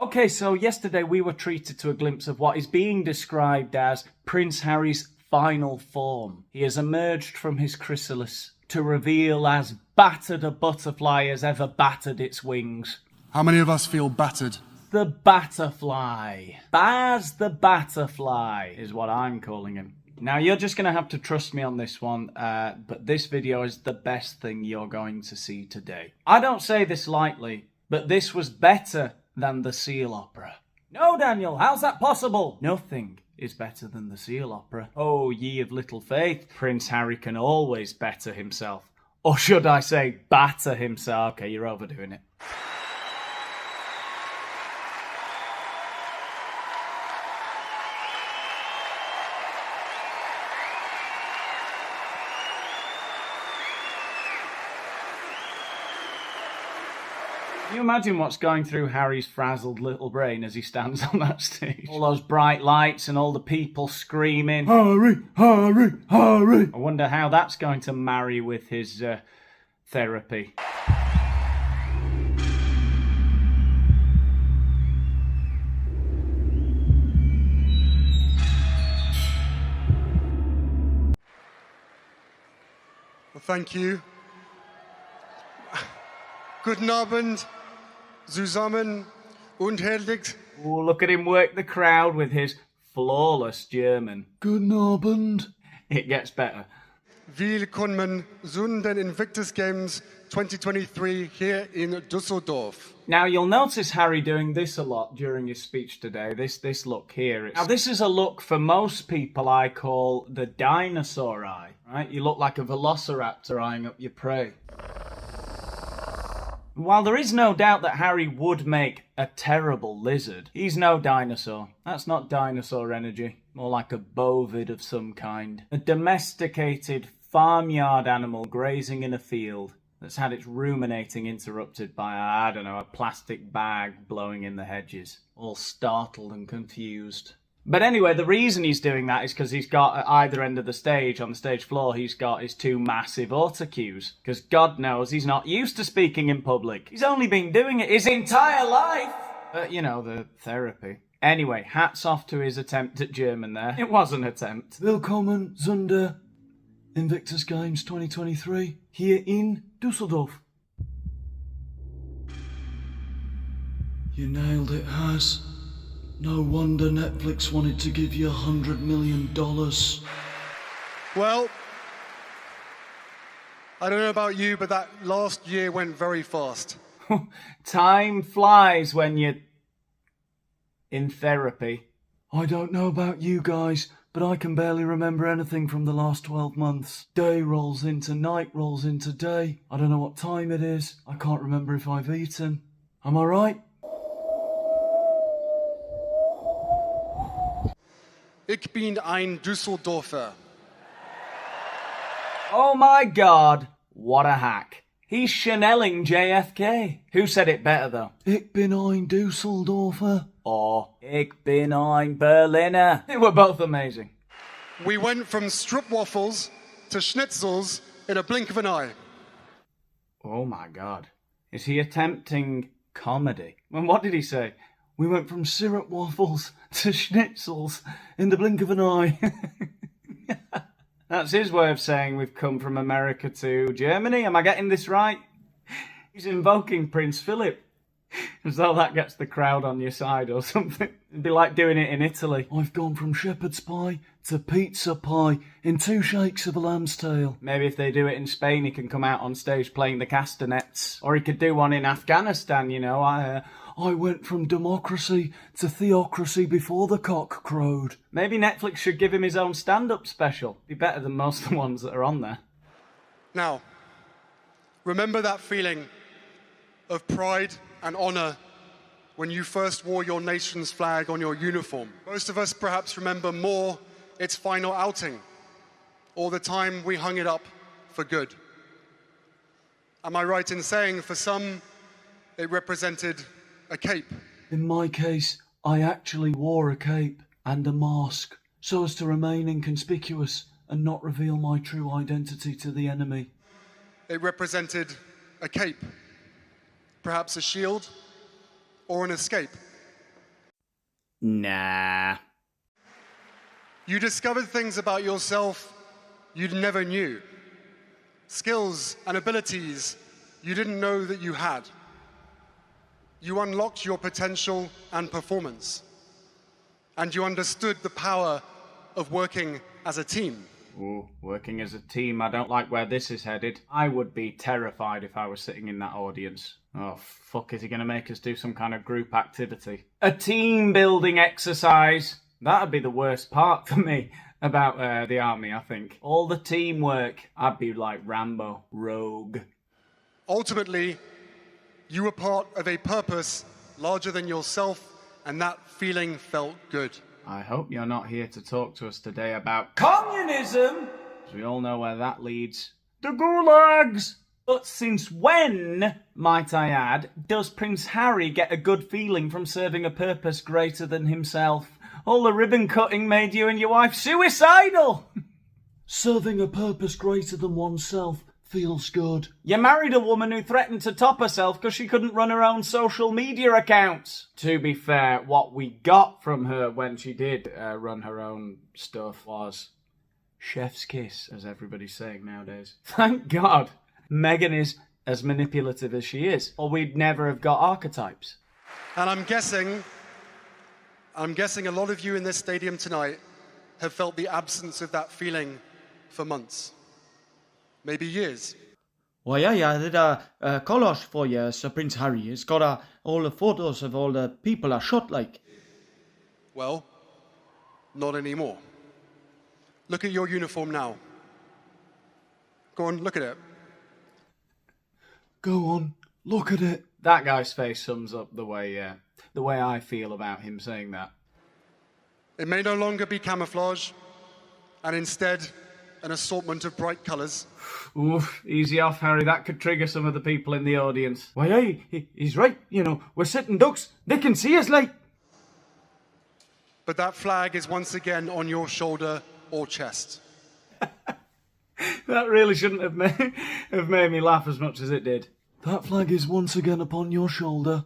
Okay, so yesterday we were treated to a glimpse of what is being described as Prince Harry's final form. He has emerged from his chrysalis to reveal as battered a butterfly as ever battered its wings. How many of us feel battered? The Batterfly. Baz the Batterfly is what I'm calling him. Now, you're just going to have to trust me on this one, but this video is the best thing you're going to see today. I don't say this lightly, but this was better than the Seal Opera. No, Daniel, how's that possible? Nothing is better than the Seal Opera. Oh, ye of little faith, Prince Harry can always better himself. Or should I say, batter himself? Okay, you're overdoing it. Can you imagine what's going through Harry's frazzled little brain as he stands on that stage? All those bright lights and all the people screaming, "Harry, Harry, Harry!" I wonder how that's going to marry with his therapy. Well, thank you. Guten Abend, zusammen und herzlich. Oh, look at him work the crowd with his flawless German. Guten Abend. It gets better. Willkommen zu den Invictus Games 2023 here in Düsseldorf. Now, you'll notice Harry doing this a lot during his speech today, this look here. Now, this is a look for most people I call the dinosaur eye, right? You look like a velociraptor eyeing up your prey. While there is no doubt that Harry would make a terrible lizard, he's no dinosaur. That's not dinosaur energy. More like a bovid of some kind. A domesticated farmyard animal grazing in a field that's had its ruminating interrupted by, I don't know, a plastic bag blowing in the hedges. All startled and confused. But anyway, the reason he's doing that is because he's got at either end of the stage, on the stage floor, he's got his two massive autocues. Because God knows he's not used to speaking in public. He's only been doing it his entire life. You know, the therapy. Anyway, hats off to his attempt at German there. It was an attempt. Willkommen zu den Invictus Games 2023 here in Düsseldorf. You nailed it, Has. No wonder Netflix wanted to give you $100 million. Well, I don't know about you, but that last year went very fast. Time flies when you're in therapy. I don't know about you guys, but I can barely remember anything from the last 12 months. Day rolls into night, rolls into day. I don't know what time it is. I can't remember if I've eaten. Am I right? Ich bin ein Düsseldorfer. Oh my God, what a hack. He's Channeling JFK. Who said it better though? Ich bin ein Düsseldorfer. Or Ich bin ein Berliner. They were both amazing. We went from strip waffles to schnitzels in a blink of an eye. Oh my God. Is he attempting comedy? And what did he say? We went from syrup waffles to schnitzels in the blink of an eye. That's his way of saying we've come from America to Germany. Am I getting this right? He's invoking Prince Philip. As though that gets the crowd on your side or something. It'd be like doing it in Italy. I've gone from shepherd's pie to pizza pie in 2 shakes of a lamb's tail. Maybe if they do it in Spain, he can come out on stage playing the castanets. Or he could do one in Afghanistan, you know. I went from democracy to theocracy before the cock crowed. Maybe Netflix should give him his own stand-up special. Be better than most of the ones that are on there. Now, remember that feeling of pride and honor when you first wore your nation's flag on your uniform. Most of us perhaps remember more its final outing, or the time we hung it up for good. Am I right in saying for some, it represented a cape? In my case, I actually wore a cape and a mask, so as to remain inconspicuous and not reveal my true identity to the enemy. It represented a cape, perhaps a shield or an escape. Nah. You discovered things about yourself you never knew. Skills and abilities you didn't know that you had. You unlocked your potential and performance. And you understood the power of working as a team. Ooh, working as a team. I don't like where this is headed. I would be terrified if I was sitting in that audience. Oh, fuck, is he going to make us do some kind of group activity? A team-building exercise. That'd be the worst part for me about the army, I think. All the teamwork. I'd be like Rambo, rogue. Ultimately, you were part of a purpose larger than yourself, and that feeling felt good. I hope you're not here to talk to us today about communism! We all know where that leads. The gulags! But since when, might I add, does Prince Harry get a good feeling from serving a purpose greater than himself? All the ribbon cutting made you and your wife suicidal! Serving a purpose greater than oneself feels good. You married a woman who threatened to top herself because she couldn't run her own social media accounts. To be fair, what we got from her when she did run her own stuff was chef's kiss, as everybody's saying nowadays. Thank God Meghan is as manipulative as she is, or we'd never have got archetypes. And I'm guessing a lot of you in this stadium tonight have felt the absence of that feeling for months. Maybe years. Well, yeah, I did a collage for you, Sir Prince Harry. It's got all the photos of all the people are shot like. Well, not anymore. Look at your uniform now. Go on, look at it. Go on, look at it. That guy's face sums up the way I feel about him saying that. It may no longer be camouflage, and instead an assortment of bright colours. Oof, easy off, Harry. That could trigger some of the people in the audience. Why, hey, he's right. You know, we're sitting ducks. They can see us like. But that flag is once again on your shoulder or chest. That really shouldn't have made me laugh as much as it did. That flag is once again upon your shoulder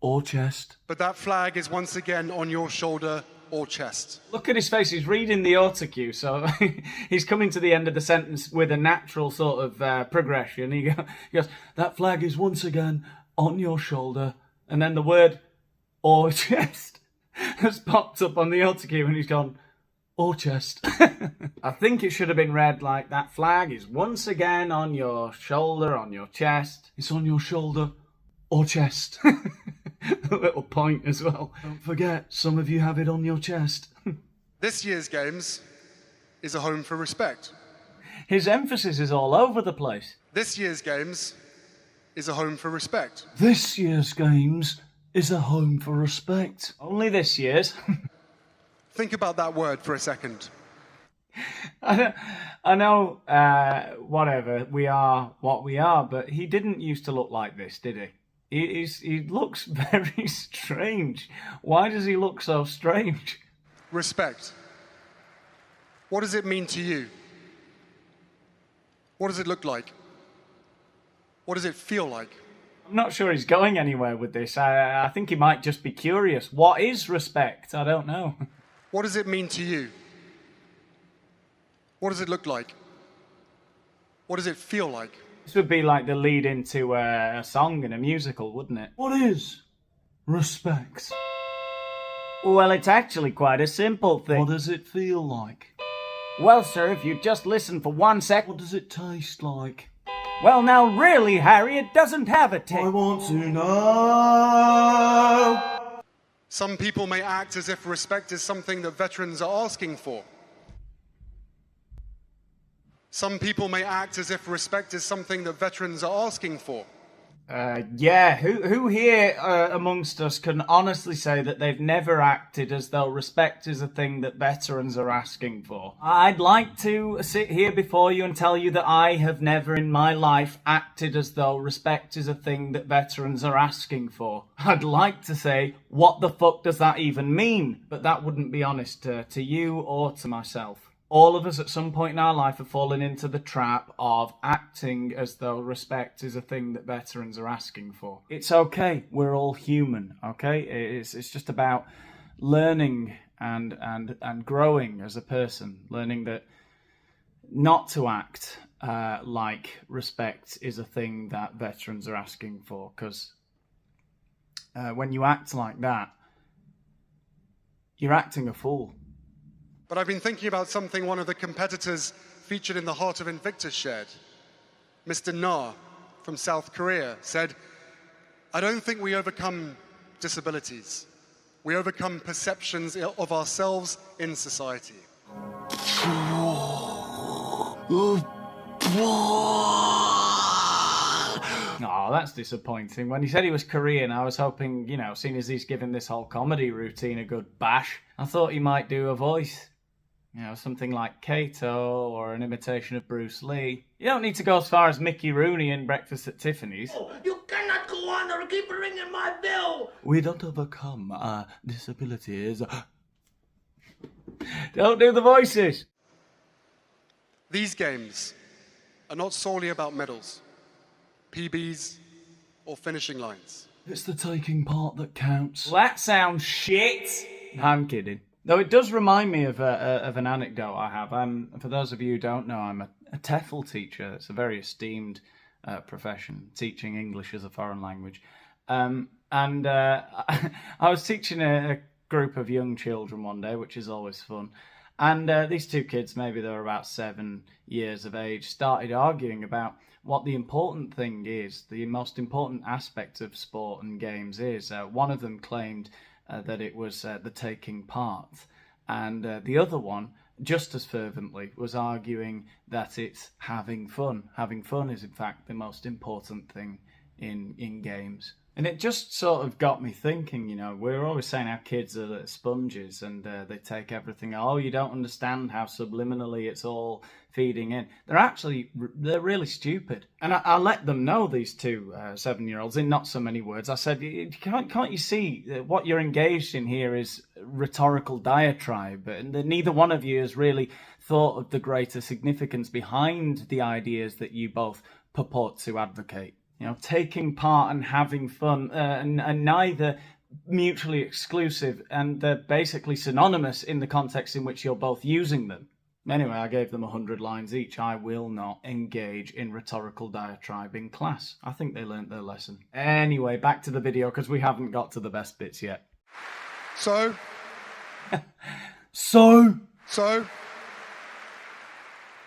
or chest. But that flag is once again on your shoulder or chest. Look at his face. He's reading the autocue, so he's coming to the end of the sentence with a natural sort of progression. He goes, that flag is once again on your shoulder. And then the word or chest has popped up on the autocue and he's gone, or chest. I think it should have been read like, that flag is once again on your shoulder, on your chest. It's on your shoulder or chest. A little point as well. Don't forget, some of you have it on your chest. This year's Games is a home for respect. His emphasis is all over the place. This year's Games is a home for respect. This year's Games is a home for respect. Only this year's. Think about that word for a second. I know, whatever, we are what we are, but he didn't used to look like this, did he? He looks very strange. Why does he look so strange? Respect. What does it mean to you? What does it look like? What does it feel like? I'm not sure he's going anywhere with this. I think he might just be curious. What is respect? I don't know. What does it mean to you? What does it look like? What does it feel like? This would be like the lead into a song in a musical, wouldn't it? What is respect? Well, it's actually quite a simple thing. What does it feel like? Well, sir, if you just listen for 1 sec... What does it taste like? Well, now, really, Harry, it doesn't have a taste. I want to know. Some people may act as if respect is something that veterans are asking for. Some people may act as if respect is something that veterans are asking for. Yeah, who here amongst us can honestly say that they've never acted as though respect is a thing that veterans are asking for? I'd like to sit here before you and tell you that I have never in my life acted as though respect is a thing that veterans are asking for. I'd like to say, what the fuck does that even mean? But that wouldn't be honest to you or to myself. All of us at some point in our life have fallen into the trap of acting as though respect is a thing that veterans are asking for. It's okay. We're all human, okay? It's just about learning and growing as a person, learning that not to act like respect is a thing that veterans are asking for, because when you act like that, you're acting a fool. But I've been thinking about something one of the competitors featured in the Heart of Invictus shared. Mr. Na from South Korea said, "I don't think we overcome disabilities. We overcome perceptions of ourselves in society." Oh, that's disappointing. When he said he was Korean, I was hoping, seeing as he's given this whole comedy routine a good bash, I thought he might do a voice. Something like Kato or an imitation of Bruce Lee. You don't need to go as far as Mickey Rooney in Breakfast at Tiffany's. Oh, you cannot go on or keep ringing my bell. We don't overcome disabilities. Don't do the voices. These games are not solely about medals, PBs, or finishing lines. It's the taking part that counts. Well, that sounds shit. I'm kidding. Though it does remind me of an anecdote I have. For those of you who don't know, I'm a TEFL teacher. It's a very esteemed profession, teaching English as a foreign language. I was teaching a group of young children one day, which is always fun. And these two kids, maybe they were about 7 years of age, started arguing about what the important thing is, the most important aspect of sport and games is. One of them claimed that it was the taking part, and the other one, just as fervently, was arguing that it's having fun. Having fun is, in fact, the most important thing in games. And it just sort of got me thinking, we're always saying our kids are sponges and they take everything. Oh, you don't understand how subliminally it's all feeding in. They're really stupid. And I let them know, these two 7-year-olds, in not so many words. I said, can't you see that what you're engaged in here is rhetorical diatribe? And that neither one of you has really thought of the greater significance behind the ideas that you both purport to advocate. Taking part and having fun, and neither mutually exclusive, and they're basically synonymous in the context in which you're both using them. Anyway, I gave them 100 lines each. I will not engage in rhetorical diatribe in class. I think they learnt their lesson. Anyway, back to the video, because we haven't got to the best bits yet. So,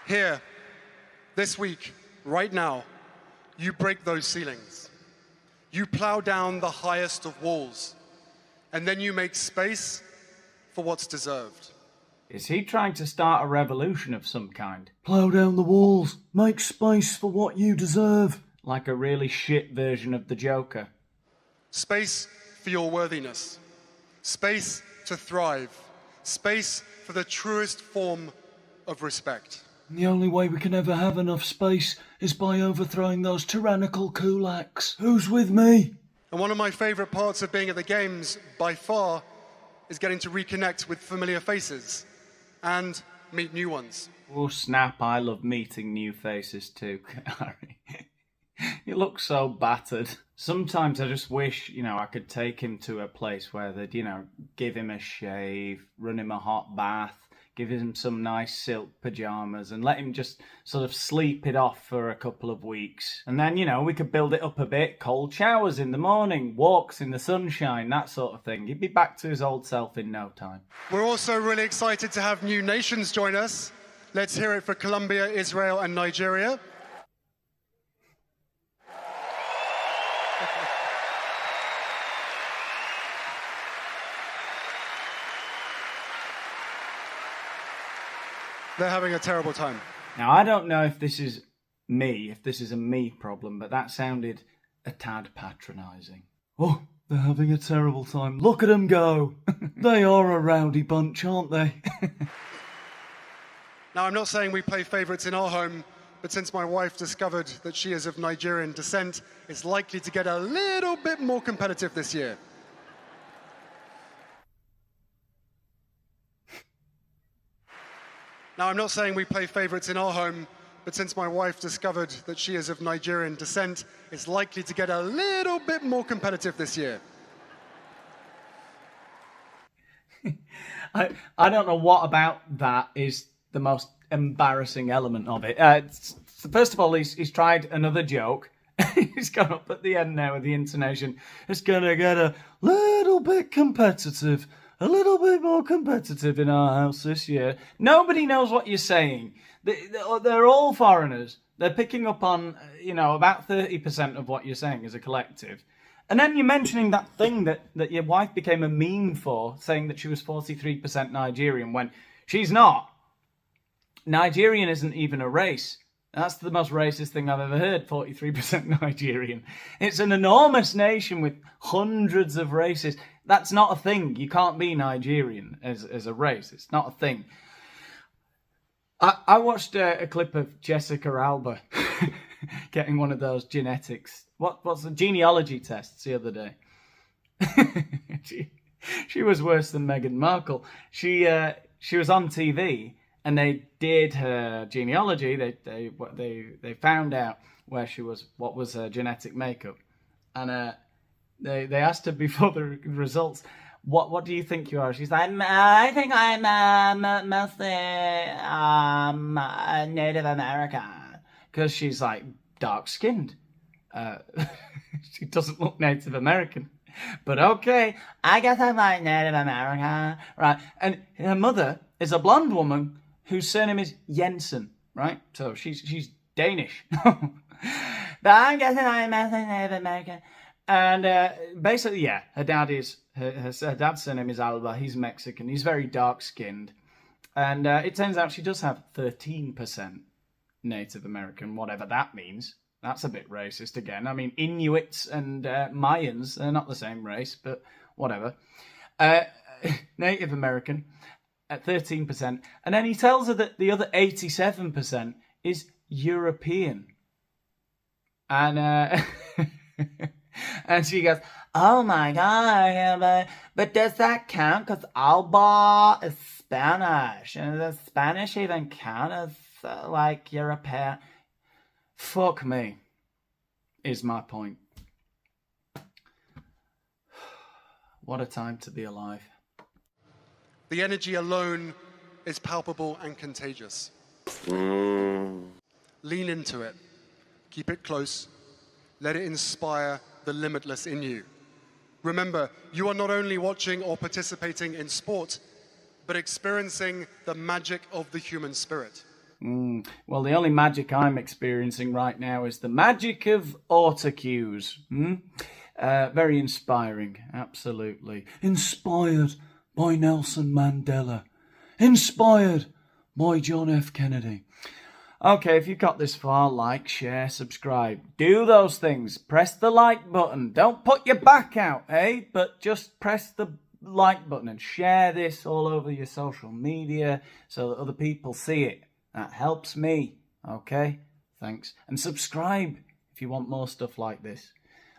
here, this week, right now, you break those ceilings. You plow down the highest of walls, and then you make space for what's deserved. Is he trying to start a revolution of some kind? Plow down the walls. Make space for what you deserve. Like a really shit version of the Joker. Space for your worthiness. Space to thrive. Space for the truest form of respect. The only way we can ever have enough space is by overthrowing those tyrannical kulaks. Who's with me? And one of my favourite parts of being at the Games, by far, is getting to reconnect with familiar faces and meet new ones. Oh, snap, I love meeting new faces too, Harry. You look so battered. Sometimes I just wish, I could take him to a place where they'd, give him a shave, run him a hot bath, give him some nice silk pyjamas and let him just sort of sleep it off for a couple of weeks. And then, we could build it up a bit. Cold showers in the morning, walks in the sunshine, that sort of thing. He'd be back to his old self in no time. We're also really excited to have new nations join us. Let's hear it for Colombia, Israel, and Nigeria. They're having a terrible time. Now, I don't know if this is a me problem, but that sounded a tad patronising. Oh, they're having a terrible time. Look at them go. They are a rowdy bunch, aren't they? Now, I'm not saying we play favourites in our home, but since my wife discovered that she is of Nigerian descent, it's likely to get a little bit more competitive this year. Now, I'm not saying we play favourites in our home, but since my wife discovered that she is of Nigerian descent, it's likely to get a little bit more competitive this year. I don't know what about that is the most embarrassing element of it. First of all, he's tried another joke. He's gone up at the end now with the intonation. It's going to get a little bit competitive, a little bit more competitive in our house this year. Nobody knows what you're saying. They're all foreigners. They're picking up on, about 30% of what you're saying as a collective. And then you're mentioning that thing that your wife became a meme for, saying that she was 43% Nigerian when she's not. Nigerian isn't even a race. That's the most racist thing I've ever heard, 43% Nigerian. It's an enormous nation with hundreds of races. That's not a thing. You can't be Nigerian as a race. It's not a thing. I watched a clip of Jessica Alba getting one of those genetics. What's the genealogy tests the other day? she was worse than Meghan Markle. She was on TV and they did her genealogy. They found out where she was, what was her genetic makeup, and they asked her before the results, what do you think you are? She's like, I think I'm mostly Native American, because she's like dark skinned. She doesn't look Native American, but okay, I guess I'm like Native American, right? And her mother is a blonde woman whose surname is Jensen, right? So she's Danish. But I'm guessing I'm Native American. And basically, yeah, her dad's surname is Alba. He's Mexican. He's very dark skinned, and it turns out she does have 13% Native American, whatever that means. That's a bit racist again. I mean, Inuits and Mayans, they're not the same race, but whatever. Native American at 13%. And then he tells her that the other 87% is European. And and she goes, oh my God, but does that count? Because Alba is Spanish. And does Spanish even count as like European? Fuck me, is my point. What a time to be alive. The energy alone is palpable and contagious. Lean into it. Keep it close. Let it inspire the limitless in you. Remember, you are not only watching or participating in sport, but experiencing the magic of the human spirit. Well, the only magic I'm experiencing right now is the magic of autocues. Very inspiring, absolutely. Inspired by Nelson Mandela. Inspired by John F. Kennedy. Okay, if you've got this far, like, share, subscribe. Do those things. Press the like button. Don't put your back out, but just press the like button and share this all over your social media so that other people see it. That helps me, okay? Thanks. And subscribe if you want more stuff like this.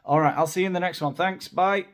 All right, I'll see you in the next one. Thanks, bye.